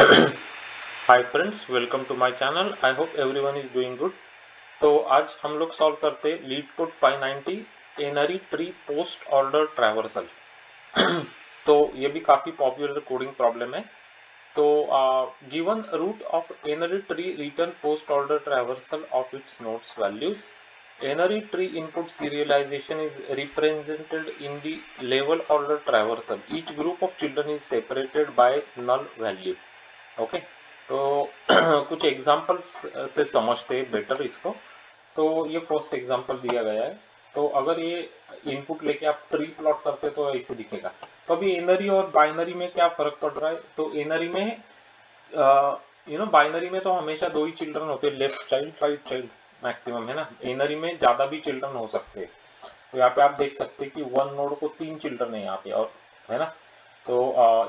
Hi friends, welcome to my channel. I hope everyone is doing good. तो आज हम लोग सॉल्व करते हैं LeetCode 590 n-ary tree post order traversal. तो ये भी काफ़ी पॉपुलर कोडिंग प्रॉब्लम है। तो given root of n-ary tree return post order traversal of its nodes values. N-ary tree input serialization is represented in the level order traversal. Each group of children is separated by null value. Okay तो कुछ examples से समझते हैं better इसको। तो ये first example दिया गया है। तो अगर ये इनपुट लेके आप ट्री प्लॉट करते तो ऐसे दिखेगा। तो अभी एनरी और बाइनरी में क्या फर्क पड़ रहा है? तो एनरी में बाइनरी में तो हमेशा दो ही चिल्ड्रन होते हैं, left child right child maximum, है ना। एनरी में ज्यादा भी चिल्ड्रन हो सकते हैं। तो यहाँ पे आप देख सकते हैं कि वन नोड को 3 चिल्ड्रन है यहाँ पे, और है ना। तो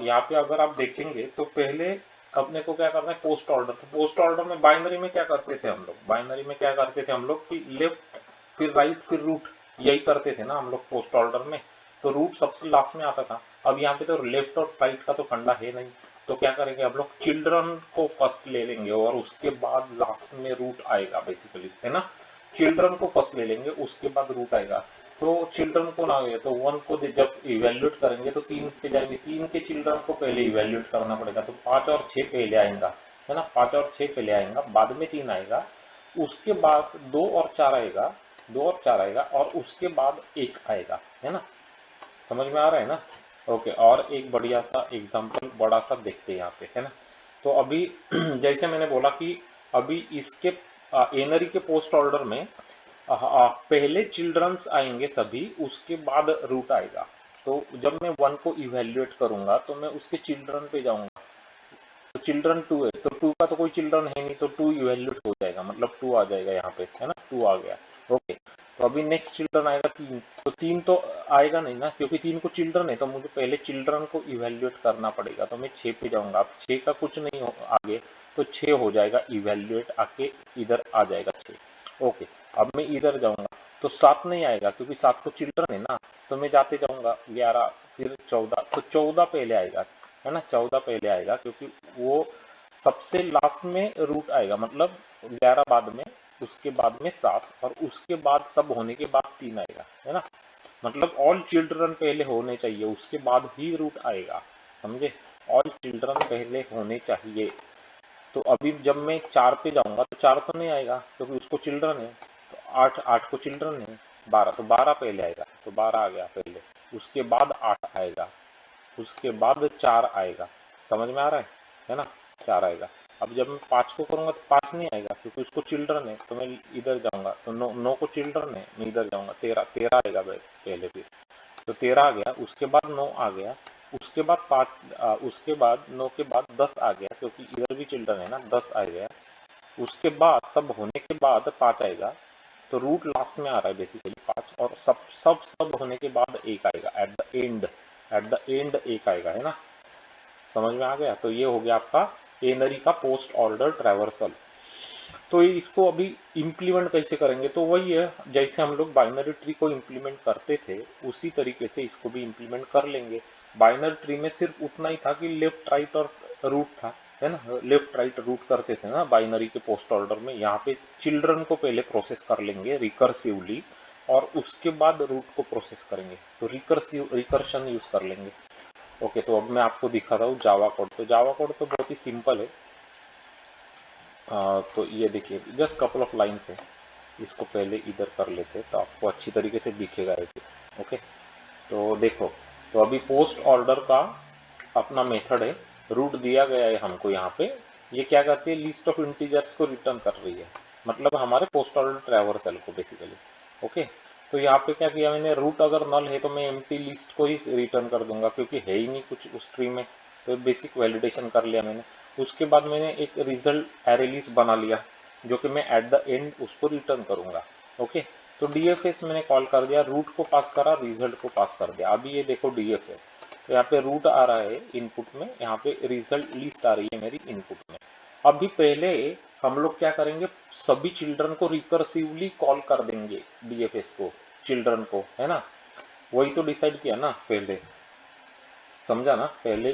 यहाँ पे अगर आप देखेंगे तो पहले अपने को क्या करना है, पोस्ट ऑर्डर। तो पोस्ट ऑर्डर में बाइनरी में क्या करते थे हम लोग, बाइनरी में क्या करते थे हम लोग कि लेफ्ट फिर राइट फिर रूट, यही करते थे ना हम लोग पोस्ट ऑर्डर में। तो रूट सबसे लास्ट में आता था। अब यहाँ पे तो लेफ्ट और राइट का तो फंडा है नहीं। तो क्या करेंगे हम लोग, चिल्ड्रन को फर्स्ट ले लेंगे और उसके बाद लास्ट में रूट आएगा बेसिकली, है ना। चिल्ड्रन को फर्स्ट ले लेंगे, उसके बाद रूट आएगा। तो चिल्ड्रन को ना गए तो वन को जब इवेल्युएट करेंगे तो 3 पे जाएंगे, 3 के चिल्ड्रन को पहले इवेल्युएट करना पड़ेगा। तो 5 और 6 पहले आएगा, है ना। 5 और 6 पहले आएगा, बाद में 3 आएगा, उसके बाद 2 और 4 आएगा, 2 और 4 आएगा, और उसके बाद 1 आएगा, है ना। समझ में आ रहा है ना। ओके, और एक बढ़िया सा एग्जांपल बड़ा सा देखते हैं यहाँ पे, है ना। तो अभी जैसे मैंने बोला कि अभी इसके एनरी के पोस्ट ऑर्डर में पहले चिल्ड्रंस आएंगे सभी, उसके बाद रूट आएगा। तो जब मैं वन को इवेल्युएट करूंगा तो मैं उसके चिल्ड्रन पे जाऊंगा। तो चिल्ड्रन 2 है तो 2 का तो कोई चिल्ड्रन है नहीं, तो 2 इवेल्युएट हो जाएगा, मतलब 2 आ जाएगा यहाँ पे, है ना। 2 आ गया। ओके, तो अभी नेक्स्ट चिल्ड्रन आएगा 3। तो 3 तो आएगा नहीं ना, क्योंकि 3 को चिल्ड्रन है, तो मुझे पहले चिल्ड्रन को इवेल्युएट करना पड़ेगा। तो मैं 6 पे जाऊंगा। अब 6 का कुछ नहीं हो आगे, तो 6 हो जाएगा इवेल्युएट, आके इधर आ जाएगा 6। ओके, अब मैं इधर जाऊंगा तो 7 नहीं आएगा, क्योंकि 7 को चिल्ड्रन है ना। तो मैं जाते जाऊंगा 11 फिर 14, तो 14 पहले आएगा, है ना। 14 पहले आएगा क्योंकि वो सबसे लास्ट में रूट आएगा, मतलब 11 बाद में, उसके बाद में 7, और उसके बाद सब होने के बाद 3 आएगा, है ना। मतलब ऑल चिल्ड्रन पहले होने चाहिए, उसके बाद ही रूट आएगा, समझे। ऑल चिल्ड्रन पहले होने चाहिए। तो अभी जब मैं 4 पे जाऊंगा तो 4 तो नहीं आएगा, क्योंकि उसको चिल्ड्रन है। तो 8, 8 को चिल्ड्रन है। 12, तो 12 पहले आएगा, तो 12 आ गया पहले। उसके बाद 8 आएगा, उसके बाद 4 आएगा। समझ में आ रहा है ना। 4 आएगा। अब जब मैं 5 को करूंगा तो 5 नहीं आएगा, क्योंकि उसको चिल्ड्रन है, तो मैं इधर जाऊंगा। तो 9, 9 को चिल्ड्रन है, मैं इधर जाऊंगा। 13, 13 आएगा पहले फिर। तो 13 आ गया, उसके बाद 9 आ गया, उसके बाद 5, उसके बाद 9 के बाद 10 आ गया, क्योंकि इधर भी चिल्ड्रन है ना, 10 आ गया। उसके बाद सब होने के बाद 5 आएगा। तो रूट लास्ट में आ रहा है बेसिकली 5, और सब सब सब होने के बाद 1 आएगा at the end. At the end 1 आएगा, है ना। समझ में आ गया। तो ये हो गया आपका एनरी का पोस्ट ऑर्डर ट्रैवर्सल। तो इसको अभी इम्प्लीमेंट कैसे करेंगे? तो वही है, जैसे हम लोग बाइनरी ट्री को इम्प्लीमेंट करते थे उसी तरीके से इसको भी इम्प्लीमेंट कर लेंगे। बाइनरी ट्री में सिर्फ उतना ही था कि लेफ्ट राइट और रूट था, है ना। लेफ्ट राइट रूट करते थे ना बाइनरी के पोस्ट ऑर्डर में। यहाँ पे चिल्ड्रन को पहले प्रोसेस कर लेंगे रिकर्सिवली, और उसके बाद रूट को प्रोसेस करेंगे। तो रिकर्शन यूज कर लेंगे। ओके, तो अब मैं आपको दिखाता हूँ जावा कोड। तो जावा कोड तो बहुत ही सिंपल है। तो ये देखिए, जस्ट कपल ऑफ लाइन्स है। इसको पहले इधर कर लेते हैं तो आपको अच्छी तरीके से दिखेगा ये। ओके, तो देखो, तो अभी पोस्ट ऑर्डर का अपना मेथड है। रूट दिया गया है हमको यहाँ पे। ये क्या करती है, लिस्ट ऑफ इंटीजर्स को रिटर्न कर रही है, मतलब हमारे पोस्ट ऑर्डर ट्रैवर्सल को बेसिकली। ओके, तो यहाँ पे क्या किया मैंने, रूट अगर नल है तो मैं एम्प्टी लिस्ट को ही रिटर्न कर दूंगा, क्योंकि है ही नहीं कुछ उस ट्री में। तो बेसिक वैलिडेशन कर लिया मैंने। उसके बाद मैंने एक रिजल्ट एरे लिस्ट बना लिया, जो कि मैं एट द एंड उसको रिटर्न करूंगा। ओके, तो डीएफएस मैंने कॉल कर दिया, रूट को पास करा, रिजल्ट को पास कर दिया। अभी ये देखो डीएफएस, तो यहाँ पे रूट आ रहा है इनपुट में, यहाँ पे रिजल्ट लिस्ट आ रही है मेरी इनपुट में। अभी पहले हम लोग क्या करेंगे, सभी चिल्ड्रन को रिकर्सिवली कॉल कर देंगे डीएफएस को, चिल्ड्रन को, है ना। वही तो डिसाइड किया ना पहले। समझा ना। पहले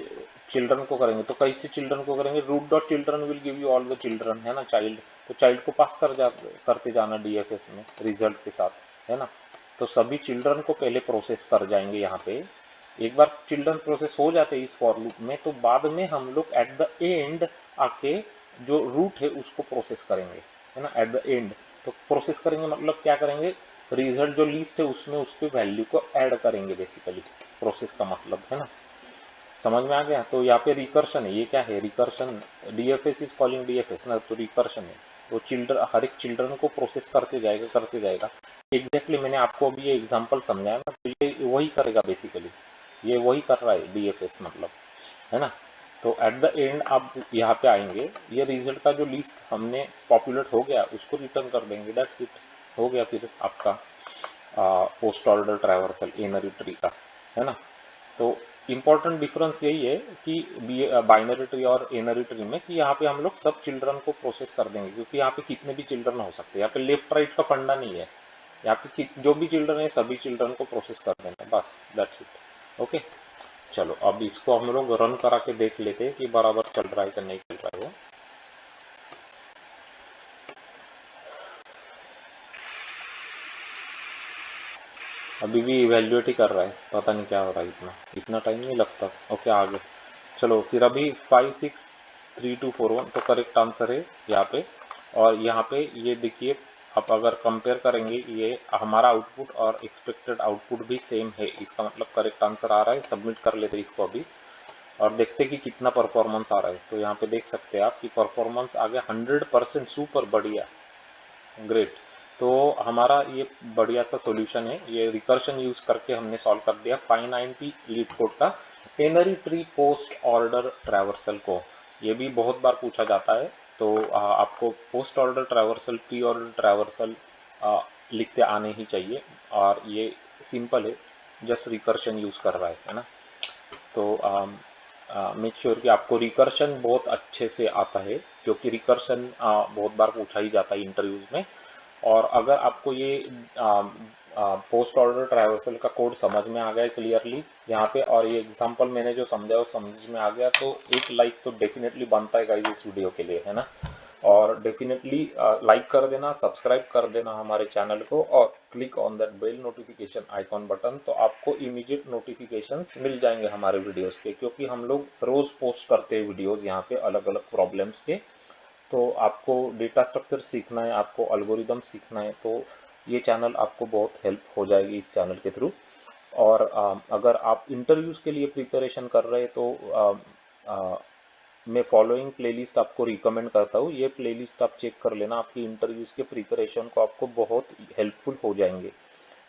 चिल्ड्रन को करेंगे तो कैसे चिल्ड्रन को करेंगे, root dot children will give you all the children, है ना, चाइल्ड। तो चाइल्ड को पास करते जाना डीएफएस में रिजल्ट के साथ, है ना। तो सभी चिल्ड्रन को पहले प्रोसेस कर जाएंगे यहाँ पे। एक बार चिल्ड्रन प्रोसेस हो जाते हैं इस फॉर लूप में, तो बाद में हम लोग एट द एंड आके जो रूट है उसको प्रोसेस करेंगे, है ना। एट द एंड तो प्रोसेस करेंगे मतलब क्या करेंगे, रिजल्ट जो लिस्ट है उसमें उसके वैल्यू को ऐड करेंगे बेसिकली, प्रोसेस का मतलब, है ना। समझ में आ गया। तो यहाँ पे रिकर्शन है, ये क्या है, recursion, DFS is calling DFS ना, तो रिकर्शन है। तो चिल्ड्रन, हर एक चिल्ड्रन को प्रोसेस करते जाएगा। एग्जैक्टली मैंने आपको अभी ये एग्जांपल समझाया ना, तो ये वही करेगा बेसिकली, ये वही कर रहा है डीएफएस मतलब, है ना। तो एट द एंड आप यहाँ पे आएंगे, ये रिजल्ट का जो लिस्ट हमने पॉपुलेट हो गया उसको रिटर्न कर देंगे, दैट्स इट, हो गया फिर आपका post order traversal n-ary tree का, है ना। तो इम्पॉर्टेंट डिफरेंस यही है कि बाइनरी ट्री और एनरी ट्री में कि यहाँ पे हम लोग सब चिल्ड्रन को प्रोसेस कर देंगे, क्योंकि यहाँ पे कितने भी चिल्ड्रन हो सकते हैं, यहाँ पे लेफ्ट राइट का फंडा नहीं है, यहाँ पे जो भी चिल्ड्रन है सभी चिल्ड्रन को प्रोसेस कर देना है, बस दैट्स इट। ओके, चलो अब इसको हम लोग रन करा के देख लेते हैं कि बराबर चल रहा है कि नहीं चल रहा है वो। अभी भी इवेल्युएट ही कर रहा है, पता नहीं क्या हो रहा है, इतना टाइम नहीं लगता। ओके आगे चलो, फिर अभी 563241 तो करेक्ट आंसर है यहाँ पे। और यहाँ पे ये देखिए, आप अगर कंपेयर करेंगे ये हमारा आउटपुट और एक्सपेक्टेड आउटपुट भी सेम है, इसका मतलब करेक्ट आंसर आ रहा है। सबमिट कर लेते इसको अभी और देखते कि कितना परफॉर्मेंस आ रहा है। तो यहाँ पे देख सकते हैं आप कि परफॉर्मेंस आ गया 100%, सुपर बढ़िया, ग्रेट। तो हमारा ये बढ़िया सा सॉल्यूशन है, ये रिकर्शन यूज करके हमने सॉल्व कर दिया 590 लीड कोड का n-ary tree post order traversal को। ये भी बहुत बार पूछा जाता है, तो आपको post order traversal, pre order traversal लिखते आने ही चाहिए, और ये सिंपल है, जस्ट रिकर्शन यूज कर रहा है ना। तो मेक श्योर कि आपको रिकर्शन बहुत अच्छे से आता है, क्योंकि रिकर्शन बहुत बार पूछा ही जाता है इंटरव्यूज में। और अगर आपको ये पोस्ट ऑर्डर ट्रैवर्सल का कोड समझ में आ गया क्लियरली यहाँ पे, और ये एग्जांपल मैंने जो समझा वो समझ में आ गया, तो एक लाइक तो डेफिनेटली बनता है गाइस इस वीडियो के लिए, है ना। और डेफिनेटली लाइक कर देना, सब्सक्राइब कर देना हमारे चैनल को, और click on that bell notification icon button, तो आपको इमीडिएट नोटिफिकेशंस मिल जाएंगे हमारे वीडियोस के, क्योंकि हम लोग रोज पोस्ट करते हैं वीडियोस यहाँ पे अलग अलग प्रॉब्लम्स के। तो आपको डेटा स्ट्रक्चर सीखना है, आपको एल्गोरिदम सीखना है, तो ये चैनल आपको बहुत हेल्प हो जाएगी इस चैनल के थ्रू। और अगर आप इंटरव्यूज़ के लिए प्रिपरेशन कर रहे हैं तो मैं फॉलोइंग प्लेलिस्ट आपको रिकमेंड करता हूँ, ये प्लेलिस्ट आप चेक कर लेना, आपकी इंटरव्यूज़ के प्रिपरेशन को आपको बहुत हेल्पफुल हो जाएंगे।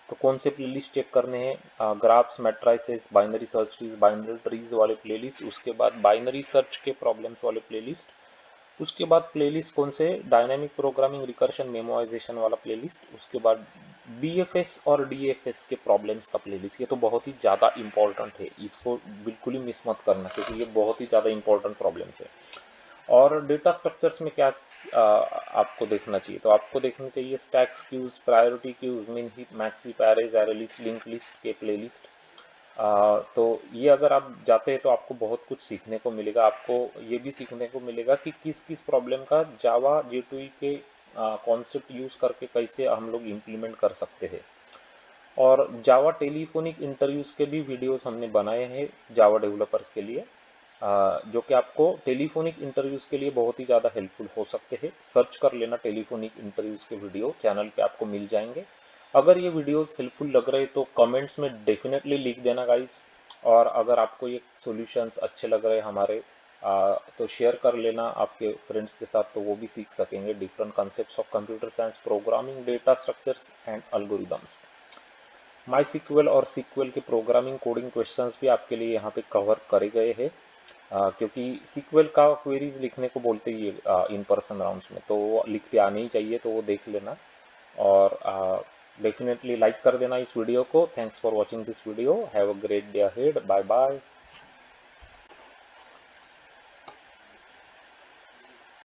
तो कौन से प्लेलिस्ट चेक करने हैं, graphs, matrices, binary search trees, binary trees वाले प्लेलिस्ट, उसके बाद बाइनरी सर्च के प्रॉब्लम्स वाले प्लेलिस्ट, उसके बाद प्लेलिस्ट कौन से, डायनामिक प्रोग्रामिंग, रिकर्शन, मेमोराइजेशन वाला प्लेलिस्ट, उसके बाद बीएफएस और डीएफएस के प्रॉब्लम्स का प्लेलिस्ट। ये तो बहुत ही ज़्यादा इंपॉर्टेंट है, इसको बिल्कुल ही मिस मत करना, क्योंकि ये बहुत ही ज़्यादा इंपॉर्टेंट प्रॉब्लम्स है। और डेटा स्ट्रक्चर्स में क्या आपको देखना चाहिए, तो आपको देखना चाहिए स्टैक्स क्यूज, प्रायोरिटी क्यूज, मिन heap, max heap, arrays, array list, link list के प्लेलिस्ट। तो ये अगर आप जाते हैं तो आपको बहुत कुछ सीखने को मिलेगा। आपको ये भी सीखने को मिलेगा कि किस किस प्रॉब्लम का जावा J2E के कॉन्सेप्ट यूज करके कैसे हम लोग इम्प्लीमेंट कर सकते हैं। और जावा टेलीफोनिक इंटरव्यूज के भी वीडियोस हमने बनाए हैं जावा डेवलपर्स के लिए, जो कि आपको टेलीफोनिक इंटरव्यूज के लिए बहुत ही ज़्यादा हेल्पफुल हो सकते हैं। सर्च कर लेना टेलीफोनिक इंटरव्यूज के वीडियो, चैनल पे आपको मिल जाएंगे। अगर ये वीडियोस हेल्पफुल लग रहे तो कमेंट्स में डेफिनेटली लिख देना गाइस। और अगर आपको ये सॉल्यूशंस अच्छे लग रहे हमारे, तो शेयर कर लेना आपके फ्रेंड्स के साथ, तो वो भी सीख सकेंगे different concepts of computer science, programming, data structures and algorithms. MySQL और सीक्वल के प्रोग्रामिंग कोडिंग क्वेश्चंस भी आपके लिए यहाँ पे कवर करे गए हैं, क्योंकि सीक्वल का क्वेरीज लिखने को बोलते ही इन पर्सन राउंड्स में, तो वो लिखते आने ही चाहिए, तो वो देख लेना। और डेफिनेटली लाइक कर देना इस वीडियो को। Thanks for watching this video, have a great day ahead, bye bye.